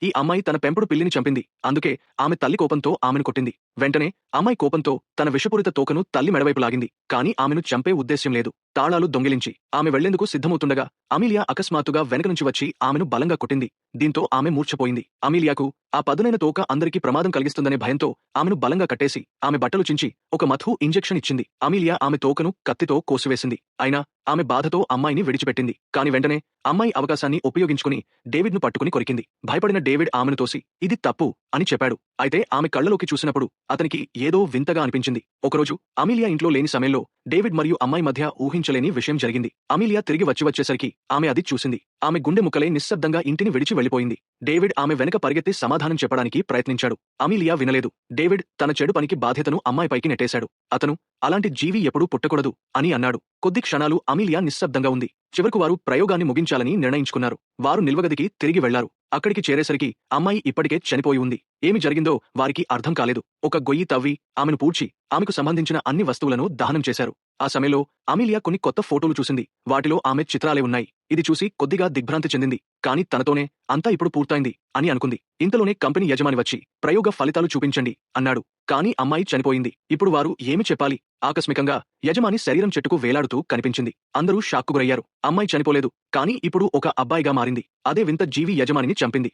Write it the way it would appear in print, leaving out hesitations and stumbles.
ఈ అమ్మాయి తన పెంపుడు పిల్లిని చంపింది. అందుకే ఆమె తల్లి కోపంతో ఆమెను కొట్టింది. వెంటనే అమ్మాయి కోపంతో తన విషపూరిత తోకను తల్లి మెడవైపు లాగింది. కానీ ఆమెను చంపే ఉద్దేశ్యం లేదు. తాళాలు దొంగిలించి ఆమె వెళ్లేందుకు సిద్ధమవుతుండగా అమీలియా అకస్మాత్తుగా వెనక నుంచి వచ్చి ఆమెను బలంగా కొట్టింది. దీంతో ఆమె మూర్ఛపోయింది. అమీలియాకు ఆ పదునైన తోక అందరికీ ప్రమాదం కలిగిస్తుందనే భయంతో ఆమెను బలంగా కట్టేసి ఆమె బట్టలు చించి ఒక మధు ఇంజెక్షన్ ఇచ్చింది. అమీలియా ఆమె తోకను కత్తితో కోసివేసింది. అయినా ఆమె బాధతో అమ్మాయిని విడిచిపెట్టింది. కాని వెంటనే అమ్మాయి అవకాశాన్ని ఉపయోగించుకుని డేవిడ్ను పట్టుకుని కొరికింది. భయపడిన డేవిడ్ ఆమెను తోసి ఇది తప్పు అని చెప్పాడు. అయితే ఆమె కళ్లలోకి చూసినప్పుడు అతనికి ఏదో వింతగా అనిపించింది. ఒకరోజు అమీలియా ఇంట్లో లేని సమయంలో డేవిడ్ మరియు అమ్మాయి మధ్య ఊహించలేని విషయం జరిగింది. అమీలియా తిరిగి వచ్చేసరికి ఆమె అది చూసింది. ఆమె గుండె ముక్కలై నిశ్శబ్దంగా ఇంటిని విడిచి వెళ్లిపోయింది. డేవిడ్ ఆమె వెనక పరిగెత్తి సమాధానం చెప్పడానికి ప్రయత్నించాడు. అమీలియా వినలేదు. డేవిడ్ తన చెడు పనికి బాధ్యతను అమ్మాయిపైకి నెట్టేశాడు. అతను అలాంటి జీవి ఎప్పుడూ పుట్టకూడదు అని అన్నాడు. కొద్ది క్షణాలు అమీలియా నిశ్శబ్దంగా ఉంది. చివరకు వారు ప్రయోగాన్ని ముగించాలని నిర్ణయించుకున్నారు. వారు నిల్వగదికి తిరిగి వెళ్లారు. అక్కడికి చేరేసరికి అమ్మాయి ఇప్పటికే చనిపోయి ఉంది. ఏమి జరిగిందో వారికి అర్థం కాలేదు. ఒక గొయ్యి తవ్వి ఆమెను పూడ్చి ఆమెకు సంబంధించిన అన్ని వస్తువులను దహనం చేశారు. ఆ సమయంలో అమీలియా కొన్ని కొత్త ఫోటోలు చూసింది. వాటిలో ఆమె చిత్రాలే ఉన్నాయి. ఇది చూసి కొద్దిగా దిగ్భ్రాంతి చెందింది. కాని తనతోనే అంతా ఇప్పుడు పూర్తయింది అని అనుకుంది. ఇంతలోనే కంపెనీ యజమాని వచ్చి ప్రయోగ ఫలితాలు చూపించండి అన్నాడు. కాని అమ్మాయి చనిపోయింది. ఇప్పుడు వారు ఏమి చెప్పాలి? ఆకస్మికంగా యజమాని శరీరం చెట్టుకు వేలాడుతూ కనిపించింది. అందరూ షాక్కు గురయ్యారు. అమ్మాయి చనిపోలేదు. కాని ఇప్పుడు ఒక అబ్బాయిగా మారింది. అదే వింత జీవి యజమానిని చంపింది.